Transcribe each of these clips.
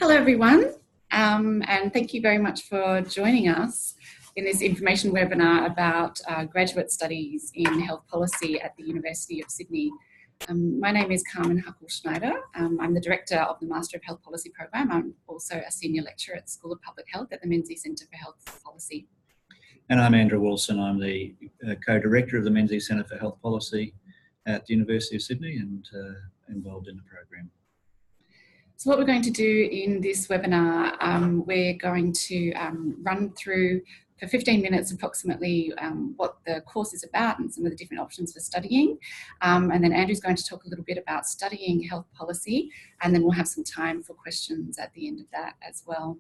Hello everyone, and thank you very much for joining us in this information webinar about graduate studies in health policy at the University of Sydney. My name is Carmen Huckel-Schneider. I'm the Director of the Master of Health Policy program. I'm also a Senior Lecturer at the School of Public Health at the Menzies Centre for Health Policy. And I'm Andrew Wilson. I'm the Co-Director of the Menzies Centre for Health Policy at the University of Sydney and involved in the program. So what we're going to do in this webinar, we're going to run through for 15 minutes approximately what the course is about and some of the different options for studying. And then Andrew's going to talk a little bit about studying health policy, and then we'll have some time for questions at the end of that as well.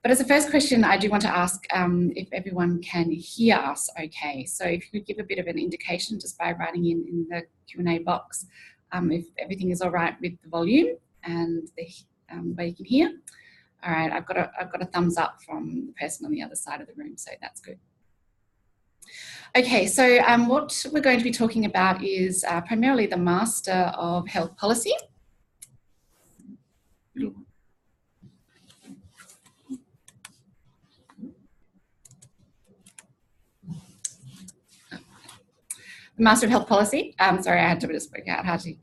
But as a first question, I do want to ask if everyone can hear us okay. So if you could give a bit of an indication just by writing in the Q&A box if everything is all right with the volume and the way you can hear. All right, I've got a thumbs up from the person on the other side of the room, so that's good. Okay, so what we're going to be talking about is primarily the Master of Health Policy. The Master of Health Policy. Sorry, I had to just work out how to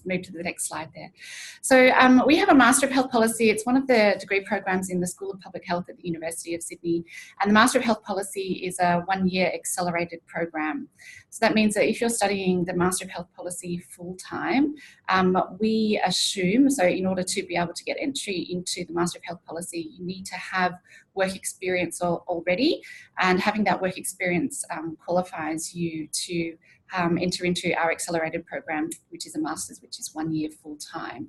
move to the next slide there. So we have a Master of Health Policy. It's one of the degree programs in the School of Public Health at the University of Sydney. And the Master of Health Policy is a one-year accelerated program. So that means that if you're studying the Master of Health Policy full-time, we assume, so in order to be able to get entry into the Master of Health Policy, you need to have work experience already, and having that work experience qualifies you to enter into our accelerated program, which is a master's, which is 1 year full time.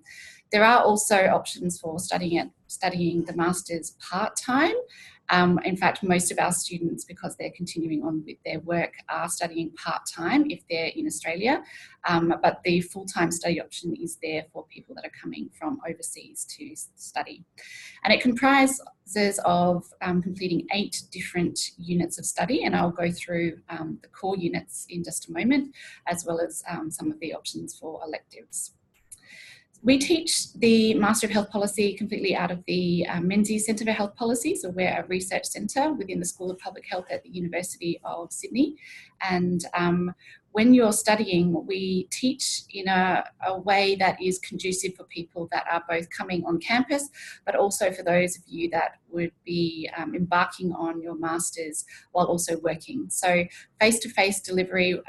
There are also options for studying the master's part-time. In fact, most of our students, because they're continuing on with their work, are studying part-time if they're in Australia, but the full-time study option is there for people that are coming from overseas to study. And it comprises of completing 8 different units of study, and I'll go through the core units in just a moment, as well as some of the options for electives. We teach the Master of Health Policy completely out of the Menzies Centre for Health Policy, so we're a research centre within the School of Public Health at the University of Sydney. And when you're studying, we teach in a way that is conducive for people that are both coming on campus, but also for those of you that would be embarking on your Masters while also working. So face-to-face delivery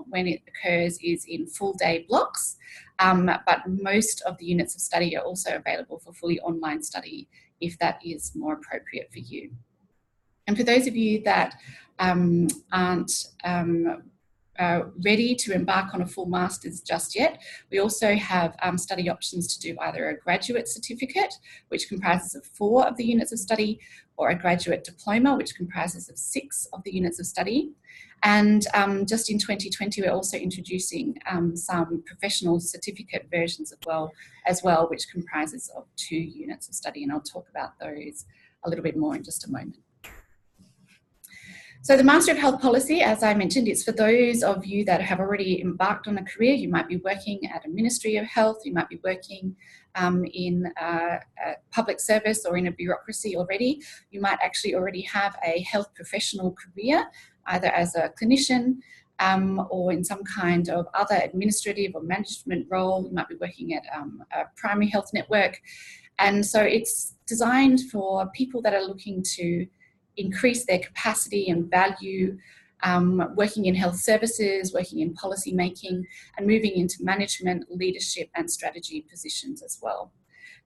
when it occurs is in full day blocks, but most of the units of study are also available for fully online study if that is more appropriate for you. And for those of you that aren't ready to embark on a full master's just yet, we also have study options to do either a graduate certificate, which comprises of 4 of the units of study, or a graduate diploma, which comprises of 6 of the units of study. And just in 2020, we're also introducing some professional certificate versions as well, which comprises of 2 units of study, and I'll talk about those a little bit more in just a moment. So the Master of Health Policy, as I mentioned, is for those of you that have already embarked on a career. You might be working at a Ministry of Health, you might be working in a public service or in a bureaucracy already. You might actually already have a health professional career, either as a clinician or in some kind of other administrative or management role. You might be working at a primary health network. And so it's designed for people that are looking to increase their capacity and value, working in health services, working in policy making, and moving into management, leadership and strategy positions as well.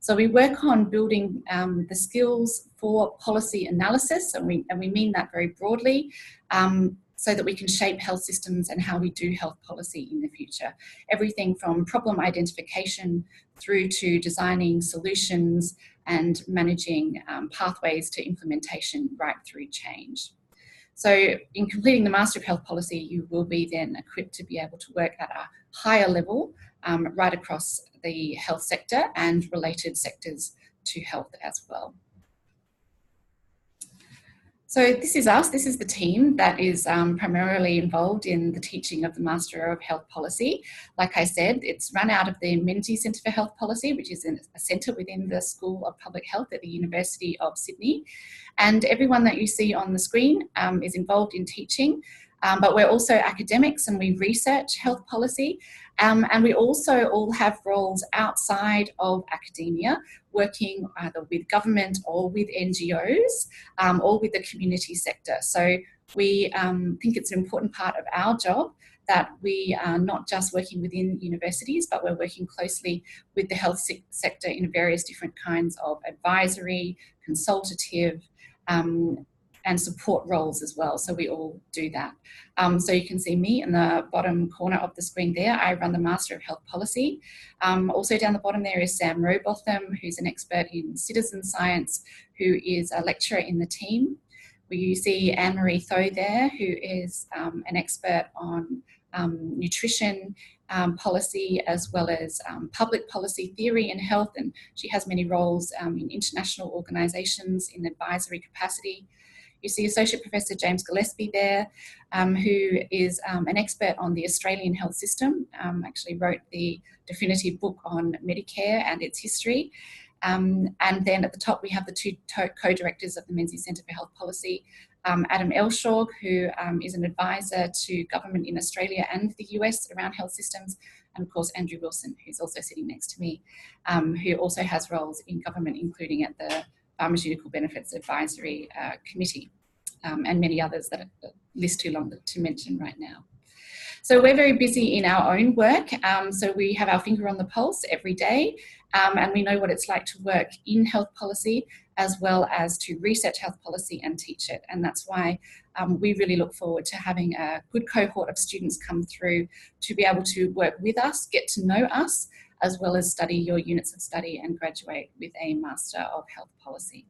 So we work on building the skills for policy analysis, and we mean that very broadly, so that we can shape health systems and how we do health policy in the future. Everything from problem identification through to designing solutions and managing pathways to implementation right through change. So in completing the Master of Health Policy, you will be then equipped to be able to work at a higher level right across the health sector and related sectors to health as well. So this is us, this is the team that is primarily involved in the teaching of the Master of Health Policy. Like I said, it's run out of the Menzies Centre for Health Policy, which is a centre within the School of Public Health at the University of Sydney. And everyone that you see on the screen is involved in teaching, but we're also academics and we research health policy. And we also all have roles outside of academia, working either with government or with NGOs or with the community sector. So we think it's an important part of our job that we are not just working within universities, but we're working closely with the health sector in various different kinds of advisory, consultative, and support roles as well. So we all do that. So you can see me in the bottom corner of the screen there. I run the Master of Health Policy. Also down the bottom there is Sam Robotham, who's an expert in citizen science, who is a lecturer in the team. You see Anne-Marie Tho there, who is an expert on nutrition policy, as well as public policy theory in health, and she has many roles in international organisations in advisory capacity. You see Associate Professor James Gillespie there, who is an expert on the Australian health system, actually wrote the definitive book on Medicare and its history. And then at the top we have the two co-directors of the Menzies Centre for Health Policy, Adam Elshaug, who is an advisor to government in Australia and the US around health systems, and of course Andrew Wilson, who's also sitting next to me, who also has roles in government, including at the Pharmaceutical Benefits Advisory Committee, and many others that are list too long to mention right now. So we're very busy in our own work. So we have our finger on the pulse every day, and we know what it's like to work in health policy as well as to research health policy and teach it. And that's why we really look forward to having a good cohort of students come through to be able to work with us, get to know us, as well as study your units of study and graduate with a Master of Health Policy.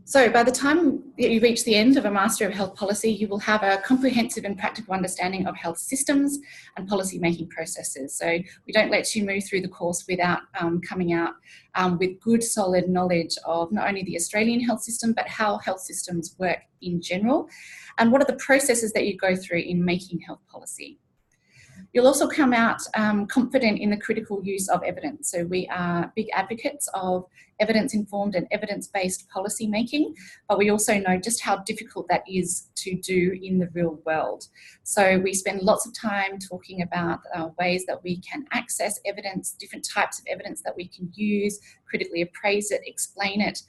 So by the time you reach the end of a Master of Health Policy, you will have a comprehensive and practical understanding of health systems and policy making processes. So we don't let you move through the course without coming out with good solid knowledge of not only the Australian health system, but how health systems work in general, and what are the processes that you go through in making health policy. You'll also come out confident in the critical use of evidence. So we are big advocates of evidence-informed and evidence-based policy making, but we also know just how difficult that is to do in the real world. So we spend lots of time talking about ways that we can access evidence, different types of evidence that we can use, critically appraise it, explain it,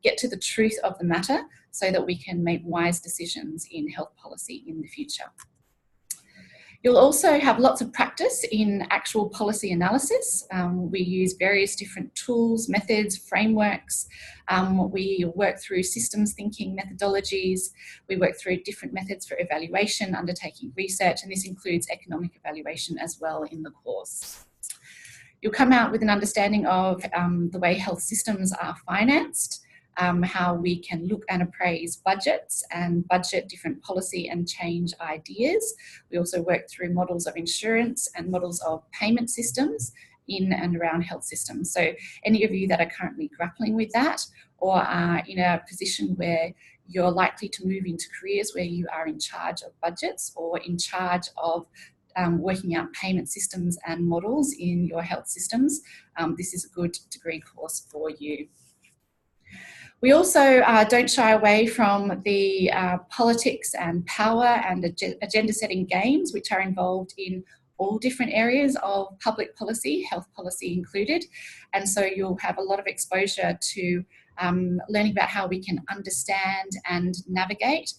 get to the truth of the matter so that we can make wise decisions in health policy in the future. You'll also have lots of practice in actual policy analysis. We use various different tools, methods, frameworks. We work through systems thinking methodologies. We work through different methods for evaluation, undertaking research, and this includes economic evaluation as well in the course. You'll come out with an understanding of the way health systems are financed, how we can look and appraise budgets and budget different policy and change ideas. We also work through models of insurance and models of payment systems in and around health systems. So any of you that are currently grappling with that or are in a position where you're likely to move into careers where you are in charge of budgets or in charge of working out payment systems and models in your health systems, this is a good degree course for you. We also don't shy away from the politics and power and agenda setting games which are involved in all different areas of public policy, health policy included. And so you'll have a lot of exposure to learning about how we can understand and navigate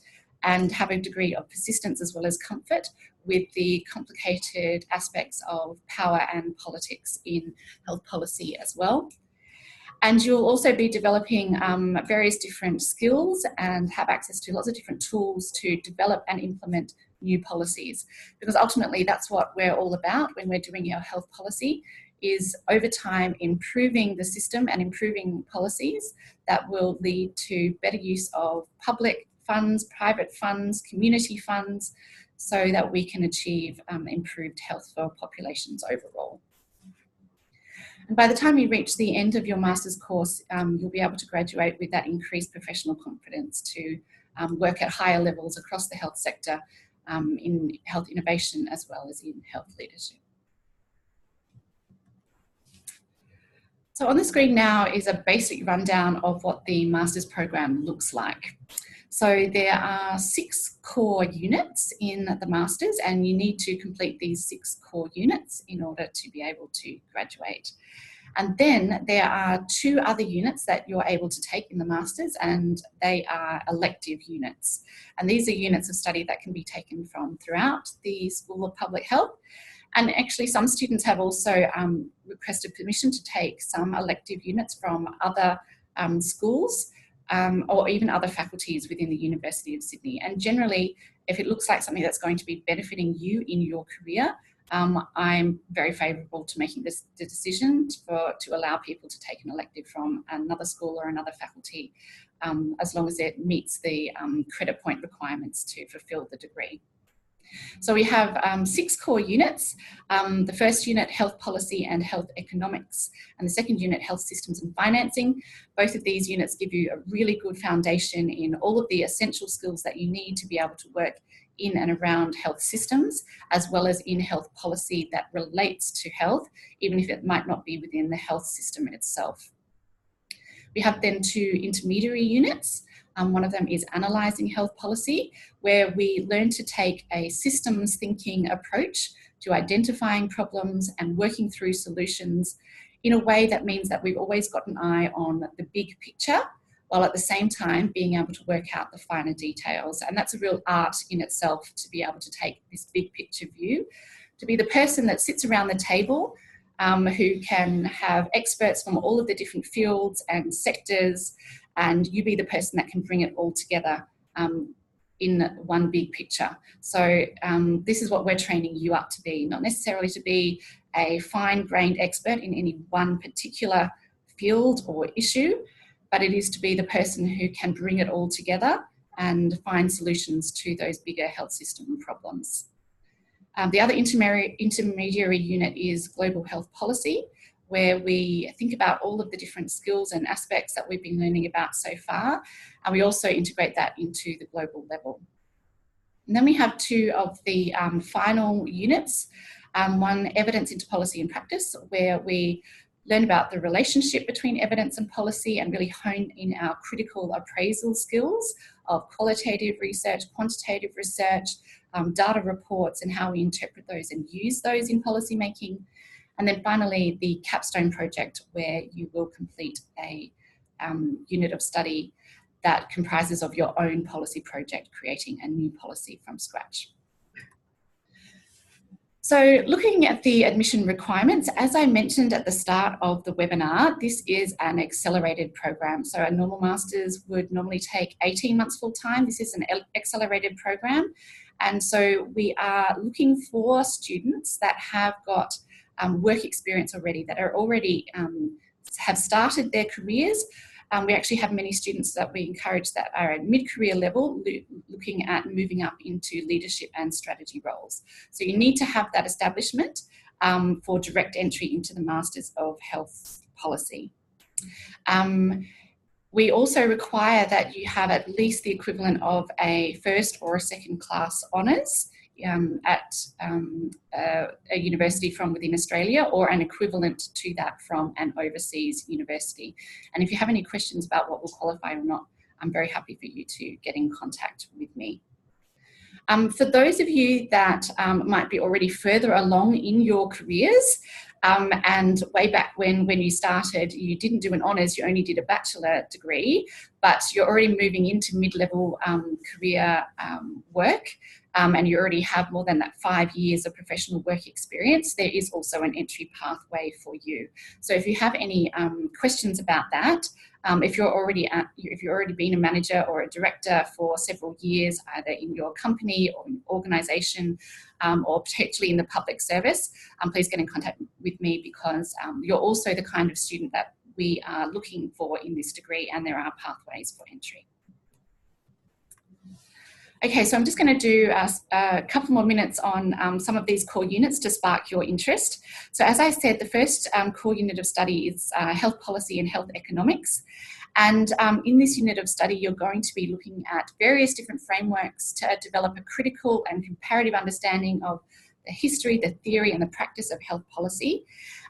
and have a degree of persistence as well as comfort with the complicated aspects of power and politics in health policy as well. And you'll also be developing various different skills and have access to lots of different tools to develop and implement new policies. Because ultimately that's what we're all about when we're doing our health policy, is over time improving the system and improving policies that will lead to better use of public funds, private funds, community funds, so that we can achieve improved health for populations overall. And by the time you reach the end of your master's course, you'll be able to graduate with that increased professional confidence to work at higher levels across the health sector in health innovation as well as in health leadership. So on the screen now is a basic rundown of what the master's program looks like. So there are 6 core units in the master's, and you need to complete these 6 core units in order to be able to graduate. And then there are 2 other units that you're able to take in the master's, and they are elective units. And these are units of study that can be taken from throughout the School of Public Health. And actually some students have also requested permission to take some elective units from other schools or even other faculties within the University of Sydney. And generally, if it looks like something that's going to be benefiting you in your career, I'm very favourable to making the decision to allow people to take an elective from another school or another faculty, as long as it meets the credit point requirements to fulfil the degree. So we have 6 core units. The first unit, Health Policy and Health Economics, and the second unit, Health Systems and Financing. Both of these units give you a really good foundation in all of the essential skills that you need to be able to work in and around health systems, as well as in health policy that relates to health, even if it might not be within the health system itself. We have then 2 intermediary units. One of them is Analysing Health Policy, where we learn to take a systems thinking approach to identifying problems and working through solutions in a way that means that we've always got an eye on the big picture, while at the same time being able to work out the finer details. And that's a real art in itself, to be able to take this big picture view, to be the person that sits around the table who can have experts from all of the different fields and sectors, and you be the person that can bring it all together in one big picture. So this is what we're training you up to be, not necessarily to be a fine-grained expert in any one particular field or issue, but it is to be the person who can bring it all together and find solutions to those bigger health system problems. The other intermediary unit is Global Health Policy, where we think about all of the different skills and aspects that we've been learning about so far, and we also integrate that into the global level. And then we have 2 of the final units. One, Evidence into Policy and Practice, where we learn about the relationship between evidence and policy and really hone in our critical appraisal skills of qualitative research, quantitative research, data reports, and how we interpret those and use those in policy making. And then finally, the capstone project, where you will complete a unit of study that comprises of your own policy project, creating a new policy from scratch. So looking at the admission requirements, as I mentioned at the start of the webinar, this is an accelerated program. So a normal master's would normally take 18 months full time. This is an accelerated program. And so we are looking for students that have got work experience already, that are already have started their careers. We actually have many students that we encourage that are at mid-career level, looking at moving up into leadership and strategy roles. So you need to have that establishment for direct entry into the Masters of Health Policy. We also require that you have at least the equivalent of a first or a second class honours at a university from within Australia, or an equivalent to that from an overseas university. And if you have any questions about what will qualify or not, I'm very happy for you to get in contact with me. For those of you that might be already further along in your careers, and way back when you started, you didn't do an honours, you only did a bachelor degree, but you're already moving into mid-level career work, and you already have more than that 5 years of professional work experience, there is also an entry pathway for you. So if you have any questions about that, if you're already been a manager or a director for several years, either in your company or in organisation, or potentially in the public service, please get in contact with me, because you're also the kind of student that we are looking for in this degree, and there are pathways for entry. Okay, so I'm just going to do a couple more minutes on some of these core units to spark your interest. So as I said, the first core unit of study is health policy and health economics. And in this unit of study, you're going to be looking at various different frameworks to develop a critical and comparative understanding of the history, the theory and the practice of health policy.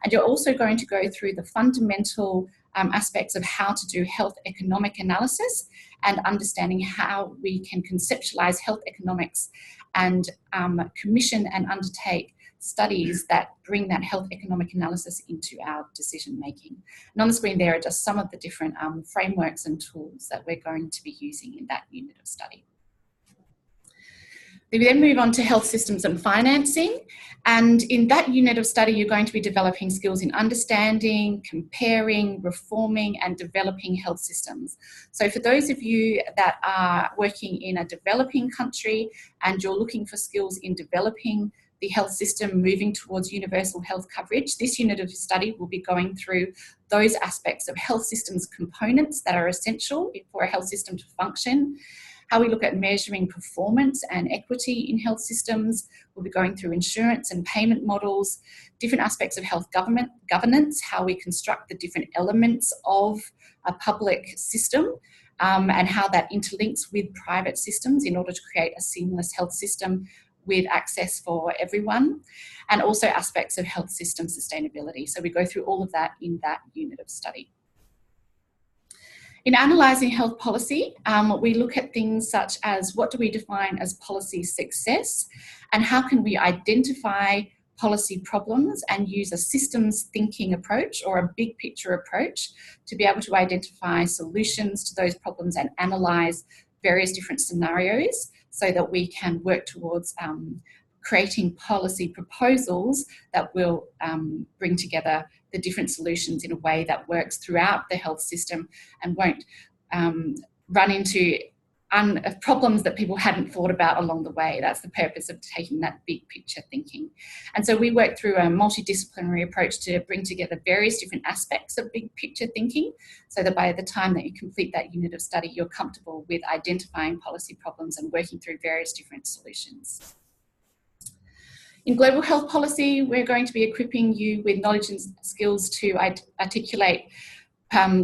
And you're also going to go through the fundamental aspects of how to do health economic analysis and understanding how we can conceptualize health economics and commission and undertake studies that bring that health economic analysis into our decision making. And on the screen there are just some of the different frameworks and tools that we're going to be using in that unit of study. We then move on to health systems and financing. And in that unit of study, you're going to be developing skills in understanding, comparing, reforming, and developing health systems. So for those of you that are working in a developing country and you're looking for skills in developing the health system, moving towards universal health coverage, this unit of study will be going through those aspects of health systems components that are essential for a health system to function, how we look at measuring performance and equity in health systems. We'll be going through insurance and payment models, different aspects of health governance, how we construct the different elements of a public system, and how that interlinks with private systems in order to create a seamless health system with access for everyone, and also aspects of health system sustainability. So we go through all of that in that unit of study. In analysing health policy, we look at things such as what do we define as policy success and how can we identify policy problems and use a systems thinking approach or a big picture approach to be able to identify solutions to those problems and analyse various different scenarios so that we can work towards creating policy proposals that will bring together the different solutions in a way that works throughout the health system and won't run into problems that people hadn't thought about along the way. That's the purpose of taking that big picture thinking. And so we work through a multidisciplinary approach to bring together various different aspects of big picture thinking so that by the time that you complete that unit of study, you're comfortable with identifying policy problems and working through various different solutions. In global health policy, we're going to be equipping you with knowledge and skills to articulate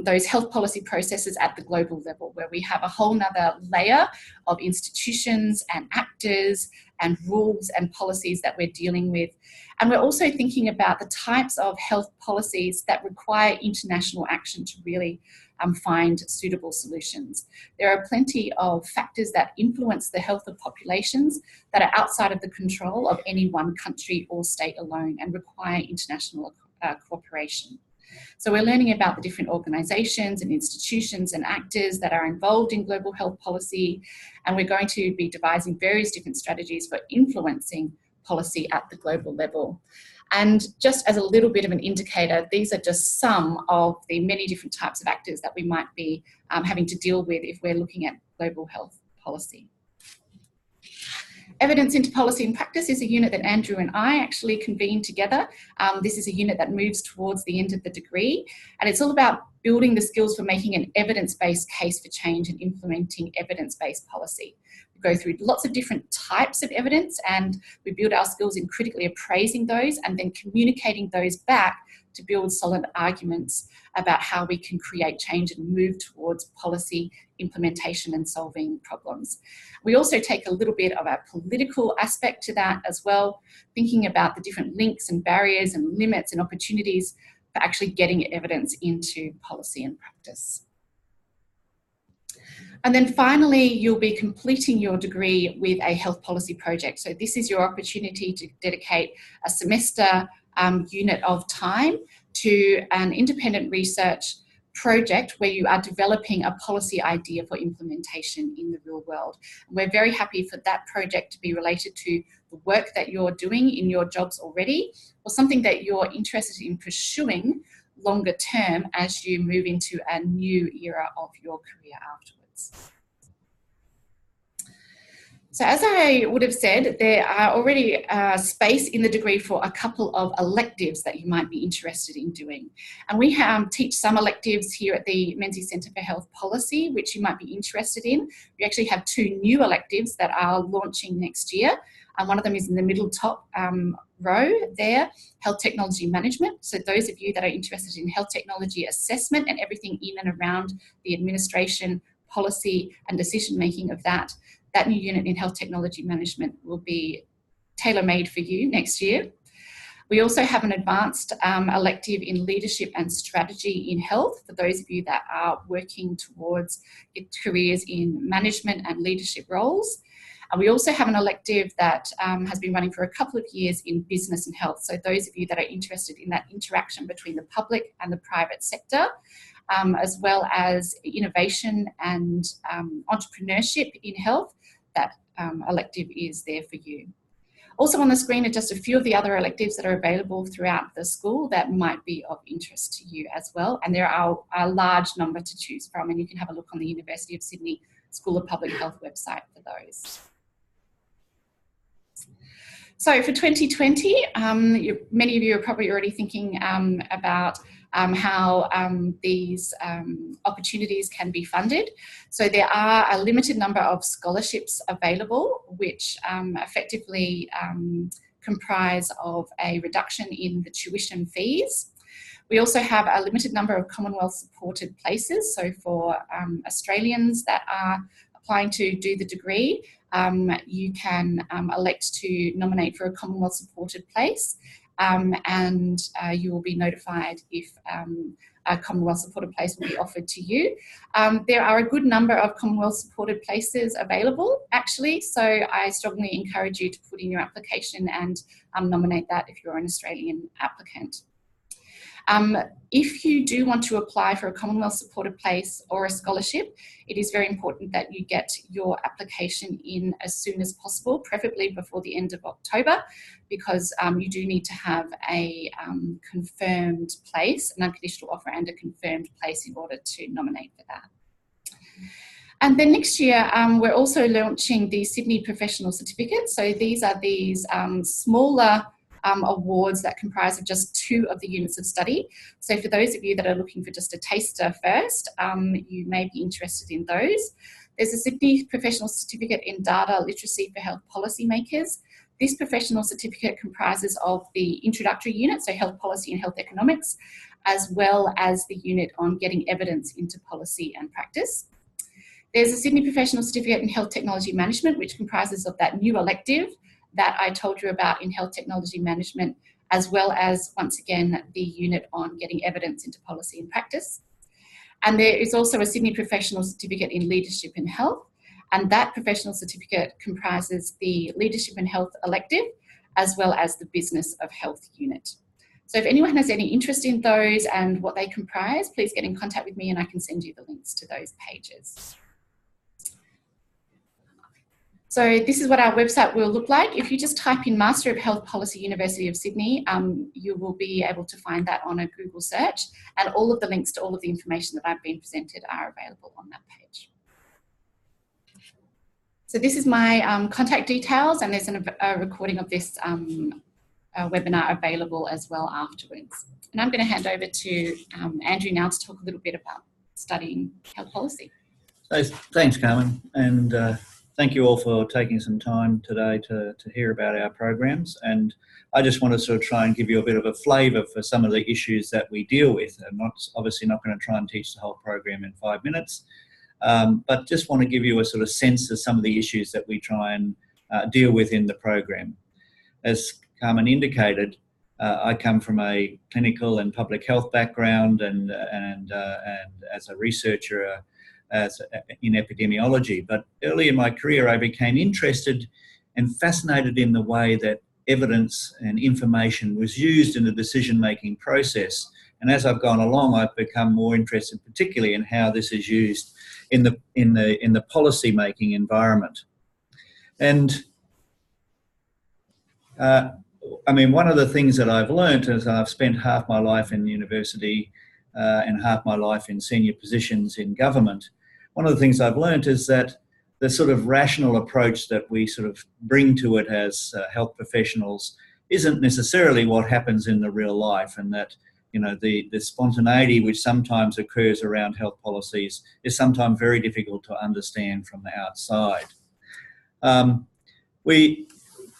those health policy processes at the global level, where we have a whole nother layer of institutions and actors and rules and policies that we're dealing with. And we're also thinking about the types of health policies that require international action to really find suitable solutions. There are plenty of factors that influence the health of populations that are outside of the control of any one country or state alone and require international cooperation. So we're learning about the different organisations and institutions and actors that are involved in global health policy, and we're going to be devising various different strategies for influencing policy at the global level. And just as a little bit of an indicator, these are just some of the many different types of actors that we might be having to deal with if we're looking at global health policy. Evidence into Policy and Practice is a unit that Andrew and I actually convened together. This is a unit that moves towards the end of the degree, and it's all about building the skills for making an evidence-based case for change and implementing evidence-based policy. We go through lots of different types of evidence and we build our skills in critically appraising those and then communicating those back to build solid arguments about how we can create change and move towards policy implementation and solving problems. We also take a little bit of a political aspect to that as well, thinking about the different links and barriers and limits and opportunities for actually getting evidence into policy and practice. And then finally, you'll be completing your degree with a health policy project. So this is your opportunity to dedicate a semester unit of time to an independent research project where you are developing a policy idea for implementation in the real world. And we're very happy for that project to be related to the work that you're doing in your jobs already, or something that you're interested in pursuing longer term as you move into a new era of your career afterwards. So as I would have said, there are already space in the degree for a couple of electives that you might be interested in doing. And we teach some electives here at the Menzies Centre for Health Policy, which you might be interested in. We actually have 2 new electives that are launching next year. And one of them is in the middle top row there, Health Technology Management. So those of you that are interested in health technology assessment and everything in and around the administration, policy and decision making of that new unit in Health Technology Management will be tailor-made for you next year. We also have an advanced elective in Leadership and Strategy in Health for those of you that are working towards careers in management and leadership roles. And we also have an elective that has been running for a couple of years in Business and Health. So those of you that are interested in that interaction between the public and the private sector, as well as innovation and entrepreneurship in health, that elective is there for you. Also on the screen are just a few of the other electives that are available throughout the school that might be of interest to you as well. And there are a large number to choose from, and you can have a look on the University of Sydney School of Public Health website for those. So for 2020, many of you are probably already thinking about how these opportunities can be funded. So there are a limited number of scholarships available, which effectively comprise of a reduction in the tuition fees. We also have a limited number of Commonwealth supported places. So for Australians that are applying to do the degree, you can elect to nominate for a Commonwealth supported place. And you will be notified if a Commonwealth supported place will be offered to you. There are a good number of Commonwealth supported places available actually, so I strongly encourage you to put in your application and nominate that if you're an Australian applicant. If you do want to apply for a Commonwealth supported place or a scholarship, it is very important that you get your application in as soon as possible, preferably before the end of October, because you do need to have a confirmed place, an unconditional offer and a confirmed place in order to nominate for that. And then next year, we're also launching the Sydney Professional Certificate. So these are these smaller awards that comprise of just 2 of the units of study. So for those of you that are looking for just a taster first, you may be interested in those. There's a Sydney Professional Certificate in Data Literacy for Health Policymakers. This professional certificate comprises of the introductory unit, so health policy and health economics, as well as the unit on getting evidence into policy and practice. There's a Sydney Professional Certificate in Health Technology Management, which comprises of that new elective that I told you about in Health Technology Management, as well as, once again, the unit on getting evidence into policy and practice. And there is also a Sydney Professional Certificate in Leadership and Health, and that professional certificate comprises the Leadership and Health elective, as well as the Business of Health unit. So if anyone has any interest in those and what they comprise, please get in contact with me and I can send you the links to those pages. So this is what our website will look like. If you just type in Master of Health Policy, University of Sydney, you will be able to find that on a Google search, and all of the links to all of the information that I've been presented are available on that page. So this is my contact details, and there's a recording of this webinar available as well afterwards. And I'm going to hand over to Andrew now to talk a little bit about studying health policy. So, thanks, Carmen, and thank you all for taking some time today to hear about our programs. And I just want to sort of try and give you a bit of a flavour for some of the issues that we deal with. I'm obviously not going to try and teach the whole program in 5 minutes, but just want to give you a sort of sense of some of the issues that we try and deal with in the program. As Carmen indicated, I come from a clinical and public health background, and as a researcher in epidemiology. But early in my career, I became interested and fascinated in the way that evidence and information was used in the decision-making process. And as I've gone along, I've become more interested, particularly in how this is used in the policy-making environment. And I mean, one of the things that I've learned is I've spent half my life in university and half my life in senior positions in government. One of the things I've learned is that the sort of rational approach that we sort of bring to it as health professionals isn't necessarily what happens in the real life, and that, you know, the spontaneity which sometimes occurs around health policies is sometimes very difficult to understand from the outside.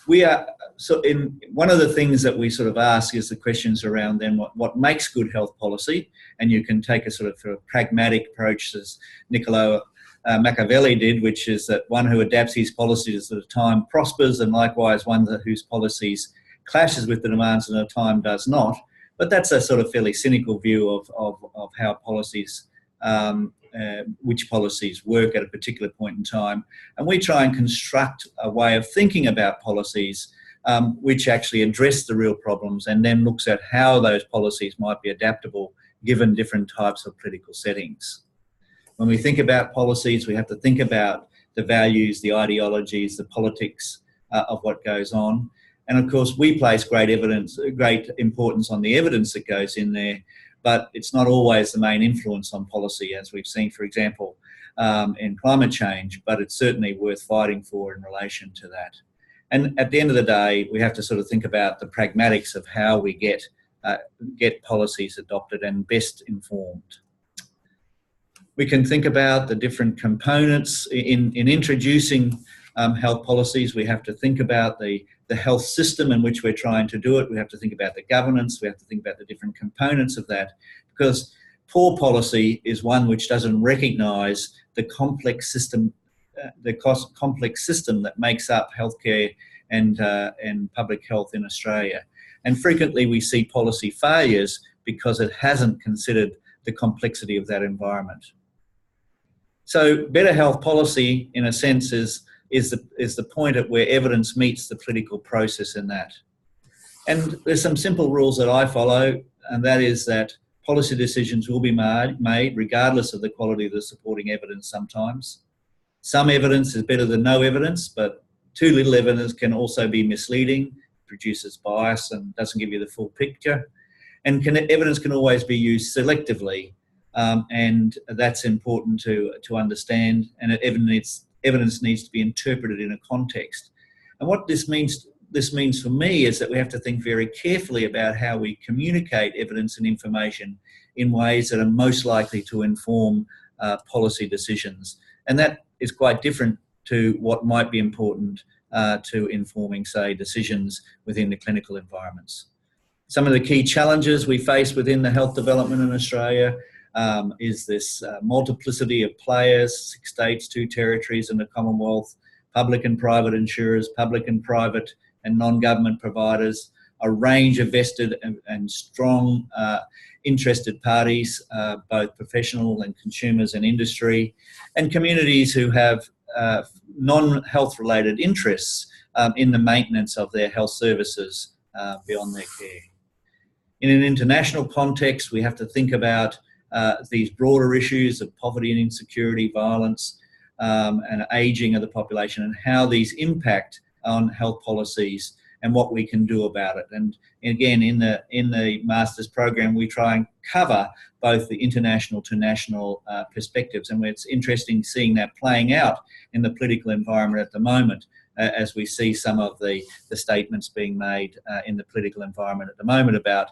We are, so in one of the things that we sort of ask is the questions around then what makes good health policy, and you can take a sort of a pragmatic approach as Niccolo Machiavelli did, which is that one who adapts his policies at a time prospers, and likewise one whose policies clashes with the demands of the time does not. But that's a sort of fairly cynical view of how policies, which policies work at a particular point in time. And we try and construct a way of thinking about policies which actually address the real problems, and then looks at how those policies might be adaptable given different types of political settings. When we think about policies, we have to think about the values, the ideologies, the politics of what goes on. And of course, we place great importance on the evidence that goes in there, but it's not always the main influence on policy, as we've seen, for example, in climate change, but it's certainly worth fighting for in relation to that. And at the end of the day, we have to sort of think about the pragmatics of how we get policies adopted and best informed. We can think about the different components in introducing health policies. We have to think about the health system in which we're trying to do it. We have to think about the governance. We have to think about the different components of that, because poor policy is one which doesn't recognise the complex system, complex system that makes up healthcare and public health in Australia. And frequently we see policy failures because it hasn't considered the complexity of that environment. So better health policy, in a sense, is the point at where evidence meets the political process in that. And there's some simple rules that I follow, and that is that policy decisions will be made regardless of the quality of the supporting evidence sometimes. Some evidence is better than no evidence, but too little evidence can also be misleading, produces bias and doesn't give you the full picture. And evidence can always be used selectively, and that's important to understand, and evidence needs to be interpreted in a context. And what this means for me is that we have to think very carefully about how we communicate evidence and information in ways that are most likely to inform policy decisions. And that is quite different to what might be important to informing, say, decisions within the clinical environments. Some of the key challenges we face within the health development in Australia is this multiplicity of players, 6 states, 2 territories and the Commonwealth, public and private insurers, public and private and non-government providers, a range of vested and strong interested parties, both professional and consumers and industry, and communities who have non-health related interests in the maintenance of their health services beyond their care. In an international context, we have to think about these broader issues of poverty and insecurity, violence, and ageing of the population, and how these impact on health policies and what we can do about it. And again, in the Masters program, we try and cover both the international to national perspectives, and it's interesting seeing that playing out in the political environment at the moment, as we see some of the statements being made in the political environment at the moment about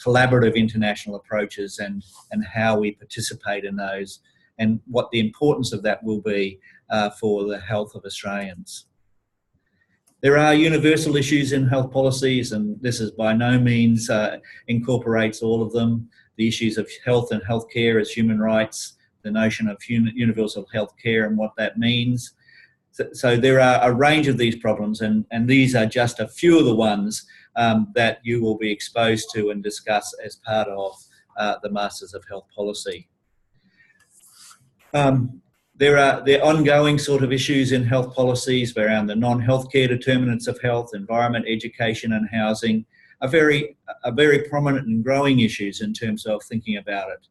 collaborative international approaches and how we participate in those, and what the importance of that will be for the health of Australians. There are universal issues in health policies, and this is by no means incorporates all of them. The issues of health and healthcare as human rights, the notion of universal healthcare and what that means. So there are a range of these problems, and these are just a few of the ones that you will be exposed to and discuss as part of the Masters of Health Policy. There are ongoing sort of issues in health policies around the non-healthcare determinants of health, environment, education and housing are very prominent and growing issues in terms of thinking about it.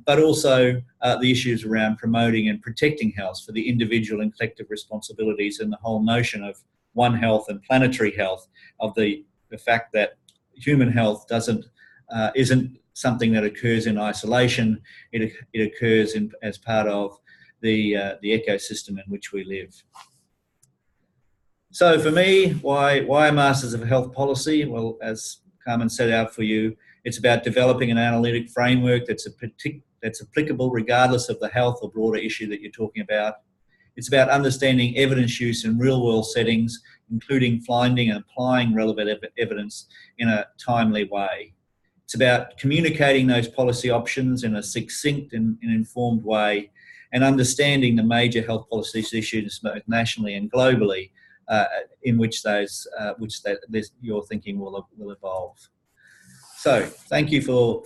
But also the issues around promoting and protecting health for the individual and collective responsibilities, and the whole notion of One Health and planetary health, of the fact that human health isn't something that occurs in isolation. It occurs as part of the ecosystem in which we live. So for me, why Masters of Health Policy? Well, as Carmen set out for you, it's about developing an analytic framework that's applicable regardless of the health or broader issue that you're talking about. It's about understanding evidence use in real-world settings, including finding and applying relevant evidence in a timely way. It's about communicating those policy options in a succinct and informed way, and understanding the major health policy issues both nationally and globally in which your thinking will evolve. So thank you for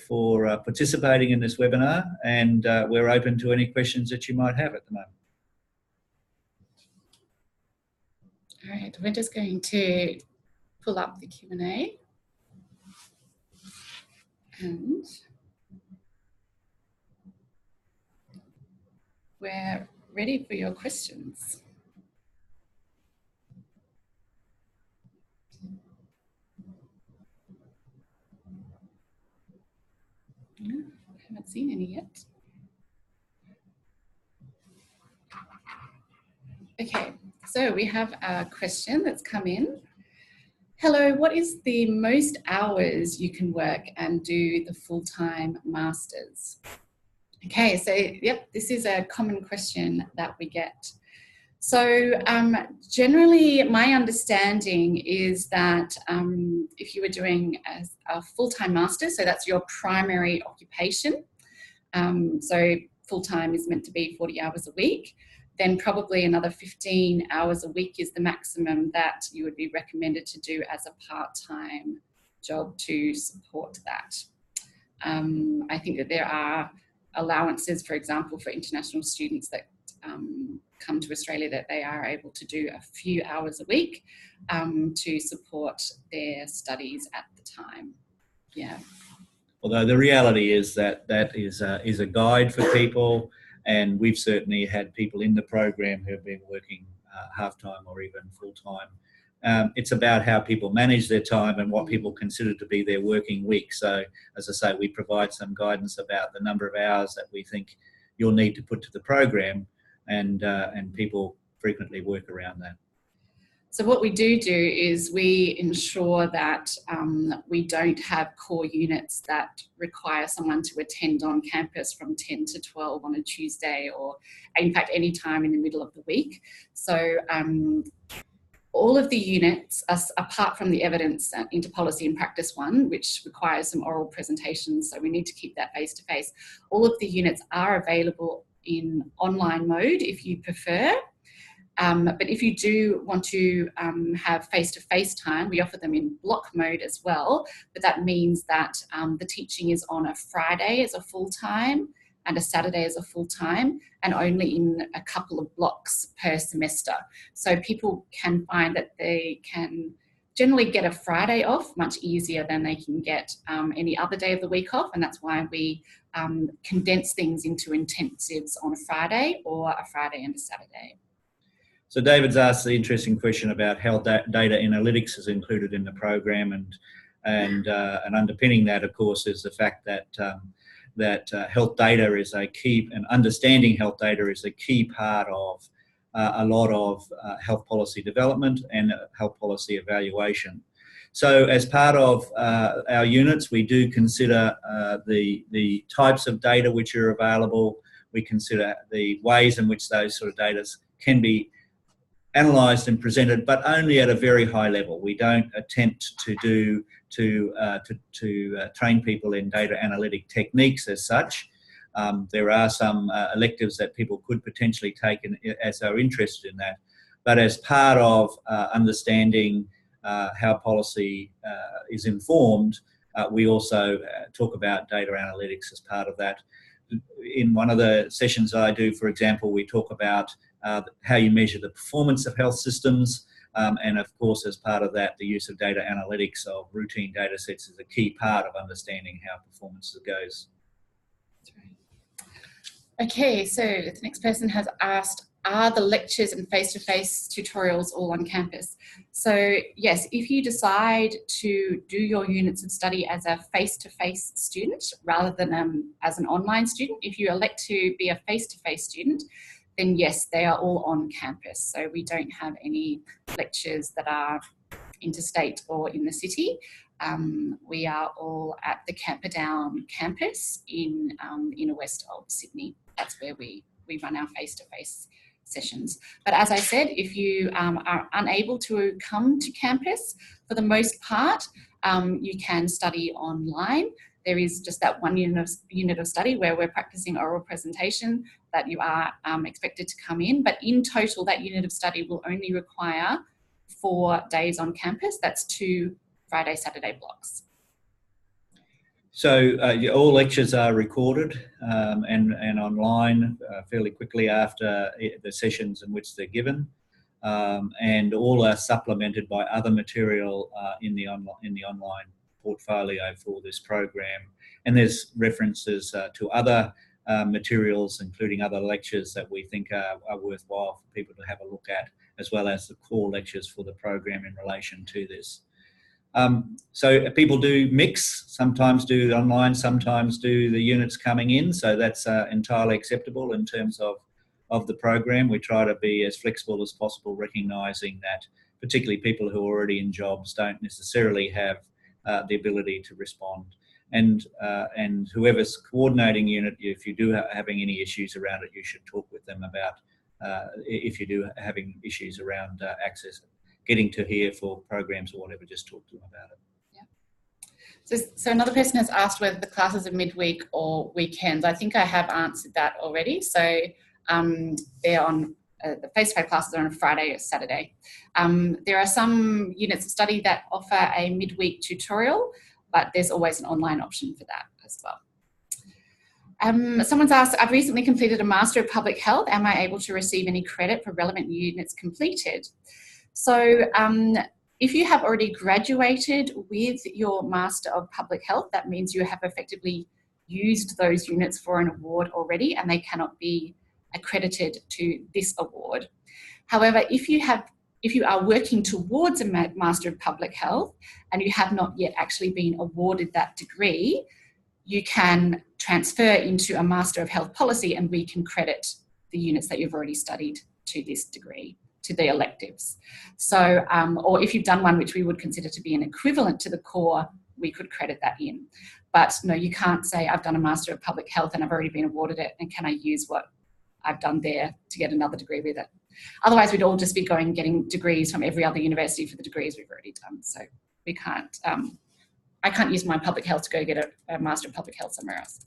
participating in this webinar, and we're open to any questions that you might have at the moment. All right, we're just going to pull up the Q&A. And we're ready for your questions. I haven't seen any yet. Okay, so we have a question that's come in. Hello, what is the most hours you can work and do the full-time masters? Okay, so yep, this is a common question that we get. So generally my understanding is that if you were doing a full-time master, so that's your primary occupation, so full-time is meant to be 40 hours a week, then probably another 15 hours a week is the maximum that you would be recommended to do as a part-time job to support that. I think that there are allowances, for example, for international students that come to Australia, that they are able to do a few hours a week to support their studies at the time. Yeah. Although the reality is that that is a guide for people, and we've certainly had people in the program who have been working half-time or even full-time. It's about how people manage their time and what people consider to be their working week. So, as I say, we provide some guidance about the number of hours that we think you'll need to put to the program, and people frequently work around that. So what we do is we ensure that we don't have core units that require someone to attend on campus from 10 to 12 on a Tuesday, or in fact any time in the middle of the week. So all of the units, apart from the evidence into policy and practice one, which requires some oral presentations, so we need to keep that face-to-face, all of the units are available in online mode if you prefer. But if you do want to have face-to-face time, we offer them in block mode as well. But that means that the teaching is on a Friday as a full-time and a Saturday as a full-time, and only in a couple of blocks per semester. So people can find that they can generally get a Friday off much easier than they can get any other day of the week off, and that's why we condense things into intensives on a Friday or a Friday and a Saturday. So David's asked the interesting question about how data analytics is included in the program, and underpinning that, of course, is the fact that health data is a key, and understanding health data is a key part of a lot of health policy development and health policy evaluation. So as part of our units, we do consider the types of data which are available. We consider the ways in which those sort of data can be analysed and presented, but only at a very high level. We don't attempt to train people in data analytic techniques as such. There are some electives that people could potentially take as they're interested in that, but as part of understanding how policy is informed, we also talk about data analytics as part of that. In one of the sessions I do, for example, we talk about how you measure the performance of health systems, and of course, as part of that, the use of data analytics of routine data sets is a key part of understanding how performance goes. That's right. Okay, so the next person has asked, are the lectures and face-to-face tutorials all on campus? So yes, if you decide to do your units of study as a face-to-face student rather than as an online student, if you elect to be a face-to-face student, then yes, they are all on campus. So we don't have any lectures that are interstate or in the city. We are all at the Camperdown campus in inner west of Sydney. That's where we run our face-to-face sessions. But as I said, if you are unable to come to campus, for the most part, you can study online. There is just that one unit of study where we're practicing oral presentation that you are expected to come in. But in total, that unit of study will only require 4 days on campus. That's 2 Friday, Saturday blocks. So all lectures are recorded and online fairly quickly after the sessions in which they're given, and all are supplemented by other material in the online portfolio for this program. And there's references to other materials, including other lectures that we think are worthwhile for people to have a look at, as well as the core lectures for the program in relation to this. So people do mix, sometimes do online, sometimes do the units coming in, so that's entirely acceptable in terms of the program. We try to be as flexible as possible, recognising that particularly people who are already in jobs don't necessarily have the ability to respond. And whoever's coordinating unit, if you do having any issues around it, you should talk with them about if you do having issues around access, getting to hear for programs or whatever, just talk to them about it. Yeah. So another person has asked whether the classes are midweek or weekends. I think I have answered that already. So they're on, the face-to-face classes are on a Friday or Saturday. There are some units of study that offer a midweek tutorial, but there's always an online option for that as well. Someone's asked, I've recently completed a Master of Public Health. Am I able to receive any credit for relevant units completed? So if you have already graduated with your Master of Public Health, that means you have effectively used those units for an award already and they cannot be accredited to this award. However, if you are working towards a Master of Public Health and you have not yet actually been awarded that degree, you can transfer into a Master of Health Policy and we can credit the units that you've already studied to this degree, to the electives. So, or if you've done one which we would consider to be an equivalent to the core, we could credit that in. But no, you can't say I've done a Master of Public Health and I've already been awarded it, and can I use what I've done there to get another degree with it? Otherwise, we'd all just be going getting degrees from every other university for the degrees we've already done. So we can't, I can't use my public health to go get a Master of Public Health somewhere else.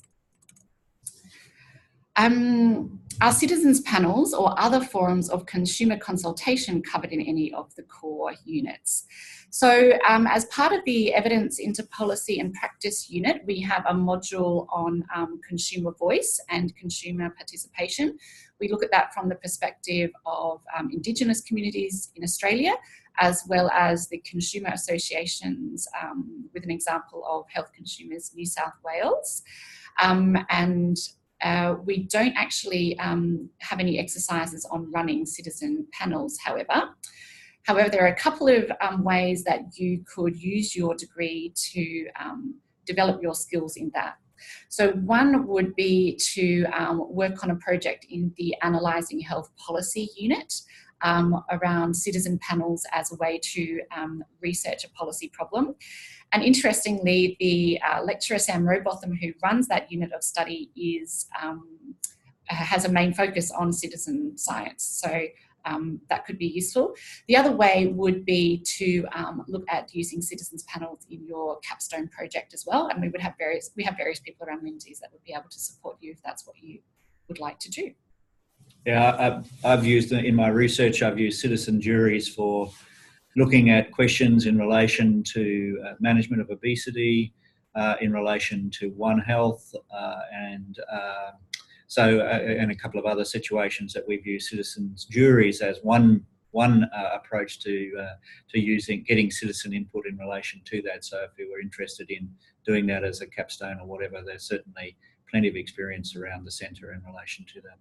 Are citizens panels or other forums of consumer consultation covered in any of the core units? So as part of the Evidence into Policy and Practice unit, we have a module on consumer voice and consumer participation. We look at that from the perspective of Indigenous communities in Australia, as well as the consumer associations, with an example of Health Consumers New South Wales. We don't actually have any exercises on running citizen panels, however. However, there are a couple of ways that you could use your degree to develop your skills in that. So one would be to work on a project in the Analysing Health Policy unit around citizen panels as a way to research a policy problem. And interestingly, the lecturer Sam Robotham, who runs that unit of study, has a main focus on citizen science. So that could be useful. The other way would be to look at using citizens panels in your capstone project as well. And we have various people around Lindsay's that would be able to support you if that's what you would like to do. Yeah, I've used, in my research, I've used citizen juries for looking at questions in relation to management of obesity, in relation to One Health, and a couple of other situations that we've used citizens juries as one approach to getting citizen input in relation to that. So if you were interested in doing that as a capstone or whatever, there's certainly plenty of experience around the centre in relation to that.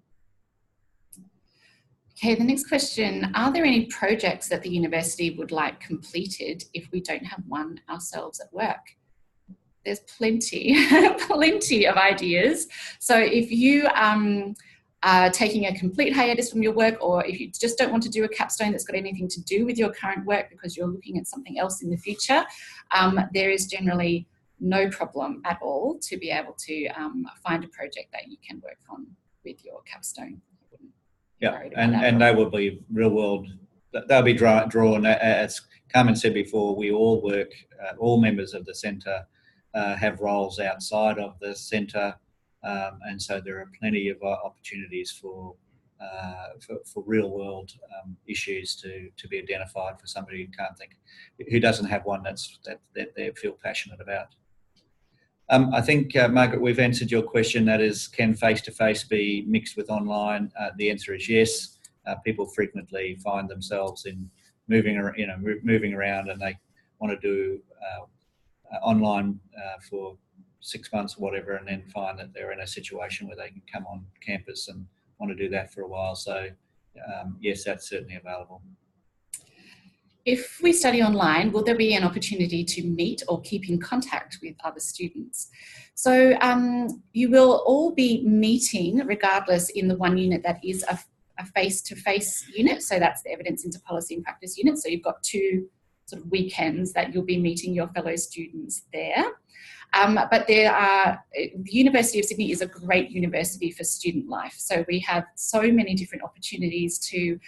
Okay, the next question, are there any projects that the university would like completed if we don't have one ourselves at work? There's plenty of ideas. So if you taking a complete hiatus from your work, or if you just don't want to do a capstone that's got anything to do with your current work because you're looking at something else in the future, there is generally no problem at all to be able to find a project that you can work on with your capstone. Yeah, and they will be real world, they'll be drawn, as Carmen said before, we all work, all members of the centre have roles outside of the centre, and so there are plenty of opportunities for real world issues to be identified for somebody who doesn't have one that they feel passionate about. I think, Margaret, we've answered your question. That is, can face-to-face be mixed with online? The answer is yes. People frequently find themselves in moving around, and they want to do online for 6 months or whatever, and then find that they're in a situation where they can come on campus and want to do that for a while. So, yes, that's certainly available. If we study online, will there be an opportunity to meet or keep in contact with other students? So you will all be meeting regardless in the one unit that is a face-to-face unit. So that's the evidence into policy and practice unit. So you've got 2 sort of weekends that you'll be meeting your fellow students there. But the University of Sydney is a great university for student life. So we have so many different opportunities to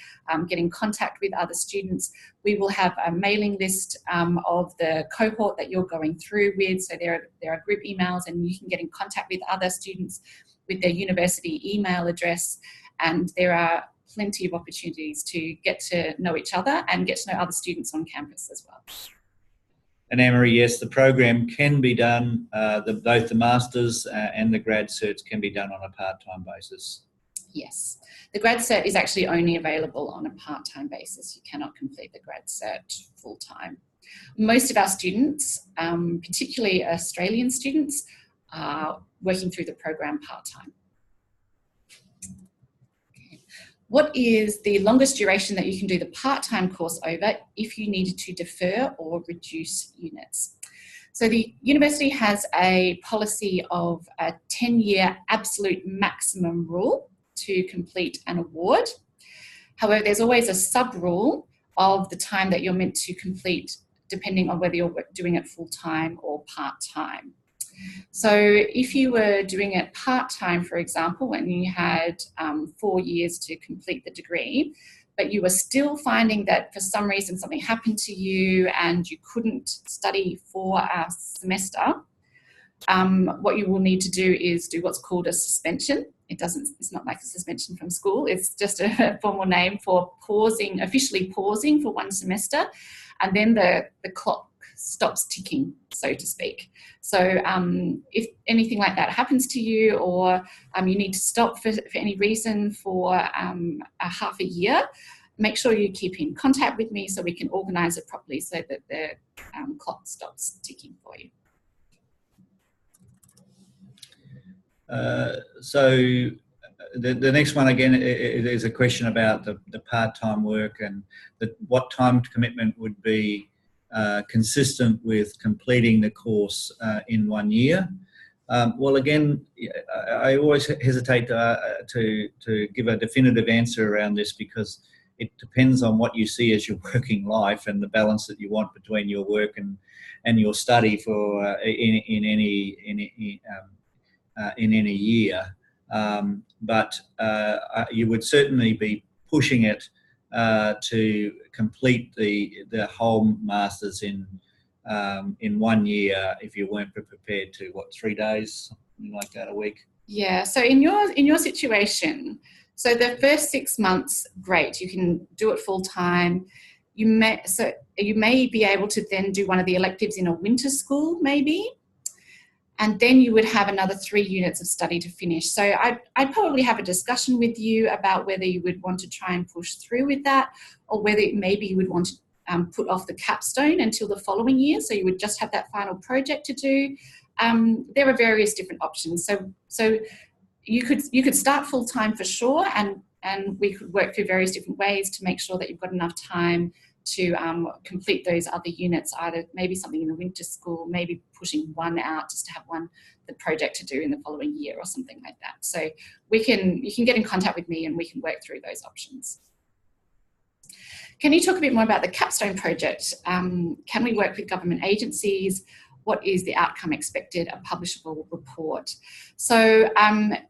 get in contact with other students. We will have a mailing list of the cohort that you're going through with. So there are group emails, and you can get in contact with other students with their university email address. And there are plenty of opportunities to get to know each other and get to know other students on campus as well. And Anne-Marie, yes, the program can be done, both the Masters and the Grad Certs can be done on a part-time basis. Yes, the Grad Cert is actually only available on a part-time basis. You cannot complete the Grad Cert full-time. Most of our students, particularly Australian students, are working through the program part-time. What is the longest duration that you can do the part-time course over if you needed to defer or reduce units? So the university has a policy of a 10-year absolute maximum rule to complete an award. However, there's always a sub-rule of the time that you're meant to complete, depending on whether you're doing it full-time or part-time. So if you were doing it part-time, for example, when you had 4 years to complete the degree, but you were still finding that for some reason something happened to you and you couldn't study for a semester, what you will need to do is do what's called a suspension. It's not like a suspension from school. It's just a formal name for officially pausing for 1 semester, and then the clock stops ticking, so to speak. So if anything like that happens to you, or you need to stop for any reason for a half a year, make sure you keep in contact with me so we can organise it properly so that the clock stops ticking for you. So the next one, again, is a question about the part-time work and what time commitment would be consistent with completing the course in 1 year. Well, again, I always hesitate to give a definitive answer around this because it depends on what you see as your working life and the balance that you want between your work and your study for in any year. But you would certainly be pushing it to complete the whole Masters in 1 year if you weren't prepared to, 3 days, something like that, a week? Yeah, so in your situation, so the first 6 months, great, you can do it full time. You may be able to then do one of the electives in a winter school, maybe, and then you would have another 3 units of study to finish. So I'd probably have a discussion with you about whether you would want to try and push through with that, or whether maybe you would want to put off the capstone until the following year, so you would just have that final project to do. There are various different options. So you could start full time for sure, and we could work through various different ways to make sure that you've got enough time to complete those other units, either maybe something in the winter school, maybe pushing 1 out just to have 1 the project to do in the following year or something like that. So you can get in contact with me and we can work through those options. Can you talk a bit more about the capstone project? Can we work with government agencies? What is the outcome expected? A publishable report. So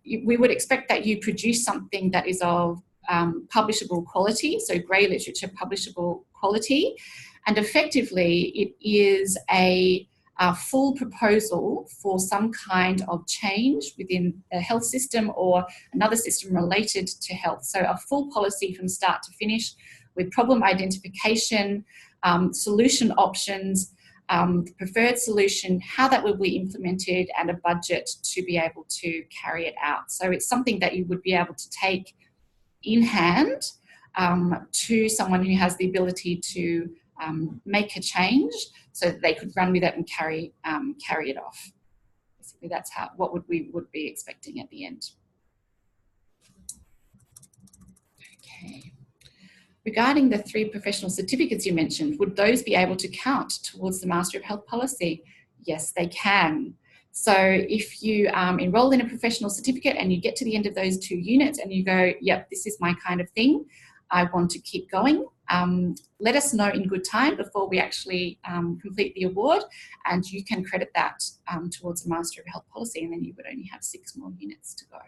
we would expect that you produce something that is of publishable quality, so grey literature publishable quality, and effectively it is a full proposal for some kind of change within the health system or another system related to health. So a full policy from start to finish with problem identification, solution options, the preferred solution, how that will be implemented, and a budget to be able to carry it out. So it's something that you would be able to take in hand to someone who has the ability to make a change so that they could run with it and carry it off. Basically, that's what we would be expecting at the end. Okay. Regarding the 3 professional certificates you mentioned, would those be able to count towards the Master of Health Policy? Yes, they can. So if you enroll in a professional certificate and you get to the end of those 2 units and you go, yep, this is my kind of thing, I want to keep going, let us know in good time before we actually complete the award, and you can credit that towards the Master of Health Policy, and then you would only have 6 more units to go.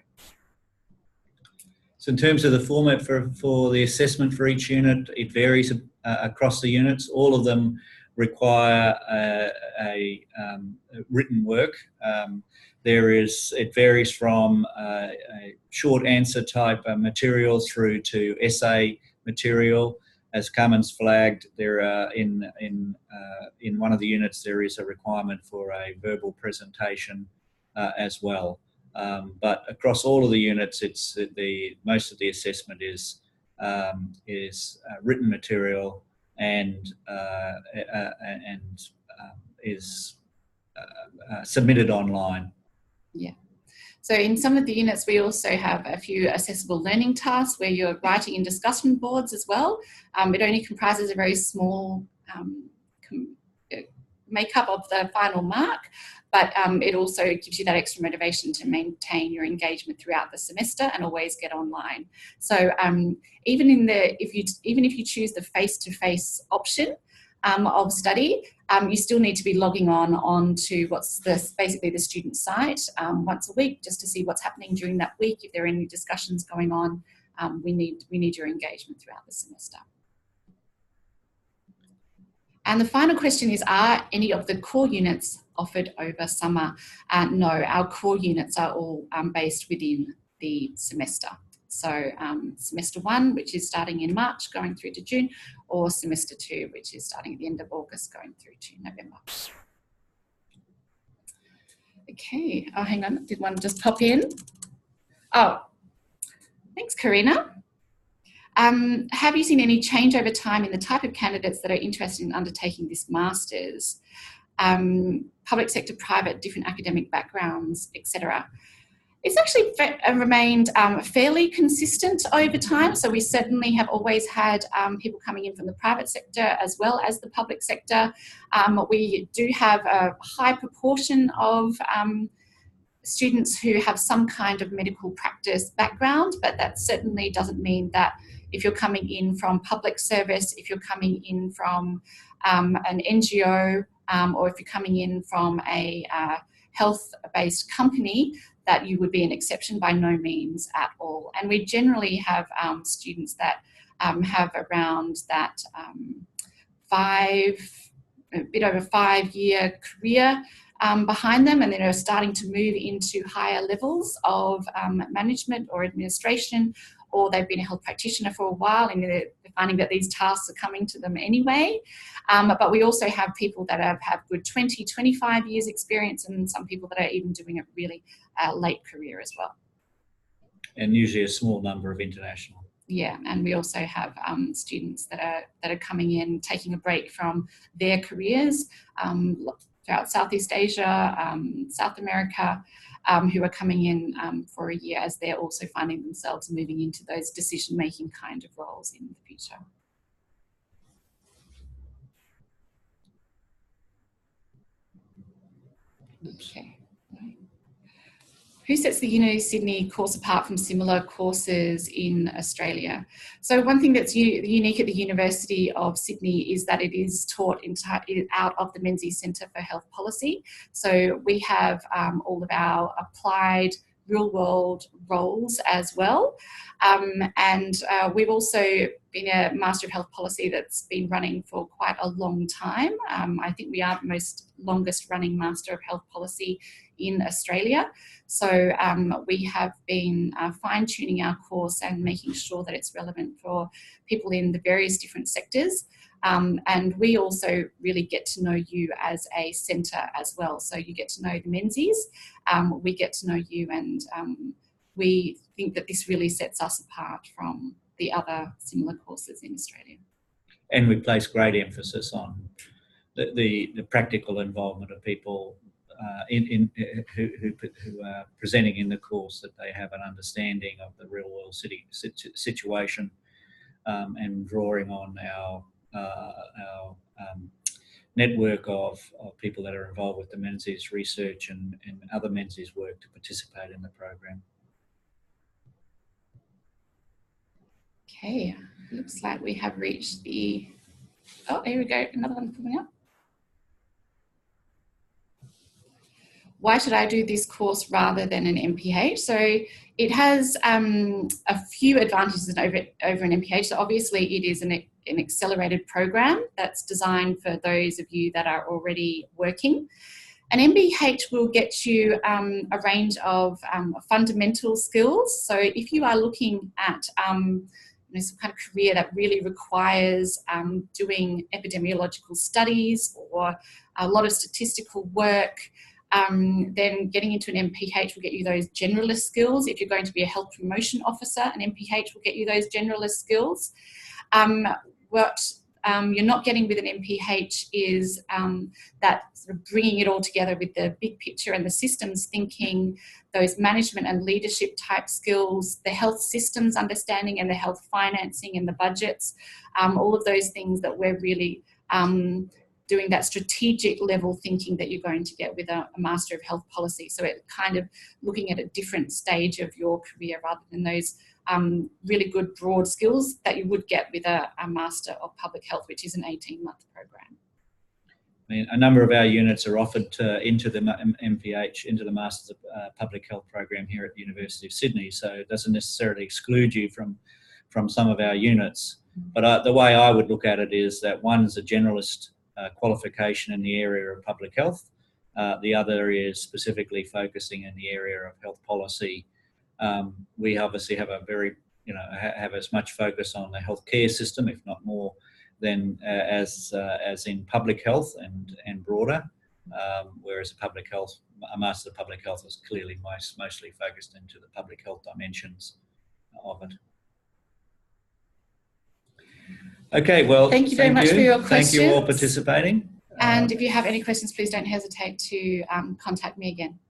So in terms of the format for the assessment for each unit, it varies across the units. All of them require a written work. It varies from short answer type material through to essay material. As Carmen's flagged, there are in one of the units there is a requirement for a verbal presentation as well. But across all of the units, most of the assessment is written material and is submitted online. Yeah. So in some of the units, we also have a few accessible learning tasks where you're writing in discussion boards as well. It only comprises a very small makeup of the final mark, but it also gives you that extra motivation to maintain your engagement throughout the semester and always get online. So even if you choose the face-to-face option of study, you still need to be logging on to what's basically the student site once a week, just to see what's happening during that week. If there are any discussions going on, we need your engagement throughout the semester. And the final question is, are any of the core units offered over summer? No, our core units are all based within the semester. So semester 1, which is starting in March, going through to June, or semester 2, which is starting at the end of August, going through to November. Okay, oh, hang on, did one just pop in? Oh, thanks, Karina. Have you seen any change over time in the type of candidates that are interested in undertaking this Masters? Public sector, private, different academic backgrounds, etc. It's actually remained fairly consistent over time. So we certainly have always had people coming in from the private sector as well as the public sector. We do have a high proportion of students who have some kind of medical practice background, but that certainly doesn't mean that if you're coming in from public service, if you're coming in from an NGO, or if you're coming in from a health-based company, that you would be an exception. By no means at all. And we generally have students that have around that a bit over 5-year career behind them, and then are starting to move into higher levels of management or administration, or they've been a health practitioner for a while and they're finding that these tasks are coming to them anyway. But we also have people that have good 20, 25 years experience, and some people that are even doing a really late career as well. And usually a small number of international. Yeah, and we also have students that are coming in, taking a break from their careers throughout Southeast Asia, South America, who are coming in for a year as they're also finding themselves moving into those decision-making kind of roles in the future. Okay. Who sets the Uni Sydney course apart from similar courses in Australia? So one thing that's unique at the University of Sydney is that it is taught out of the Menzies Centre for Health Policy. So we have all of our applied real-world roles as well. And we've also been a Master of Health Policy that's been running for quite a long time. I think we are the longest running Master of Health Policy in Australia. So we have been fine-tuning our course and making sure that it's relevant for people in the various different sectors. And we also really get to know you as a centre as well. So you get to know the Menzies, we get to know you, and we think that this really sets us apart from the other similar courses in Australia. And we place great emphasis on the practical involvement of people who are presenting in the course, that they have an understanding of the real world situation, and drawing on our network of people that are involved with the Menzies research and other Menzies work to participate in the program. Okay, looks like we have reached the, oh, here we go, another one coming up. Why should I do this course rather than an MPH? So it has a few advantages over an MPH. So obviously it is an accelerated program that's designed for those of you that are already working. An MPH will get you a range of fundamental skills. So if you are looking at some kind of career that really requires doing epidemiological studies or a lot of statistical work, then getting into an MPH will get you those generalist skills. If you're going to be a health promotion officer, an MPH will get you those generalist skills. What you're not getting with an MPH is that sort of bringing it all together with the big picture and the systems thinking, those management and leadership type skills, the health systems understanding and the health financing and the budgets, all of those things that we're really doing that strategic level thinking that you're going to get with a Master of Health Policy. So it kind of looking at a different stage of your career rather than those really good broad skills that you would get with a Master of Public Health, which is an 18-month program. I mean, a number of our units are offered into the MPH, into the Masters of Public Health program here at the University of Sydney, so it doesn't necessarily exclude you from some of our units. But the way I would look at it is that one's a generalist qualification in the area of public health. The other is specifically focusing in the area of health policy. We obviously have a very, have as much focus on the healthcare system, if not more, than as in public health and broader. Whereas a Master of Public Health is clearly mostly focused into the public health dimensions of it. Okay, well, thank you very much for your questions. Thank you all participating. And if you have any questions, please don't hesitate to contact me again.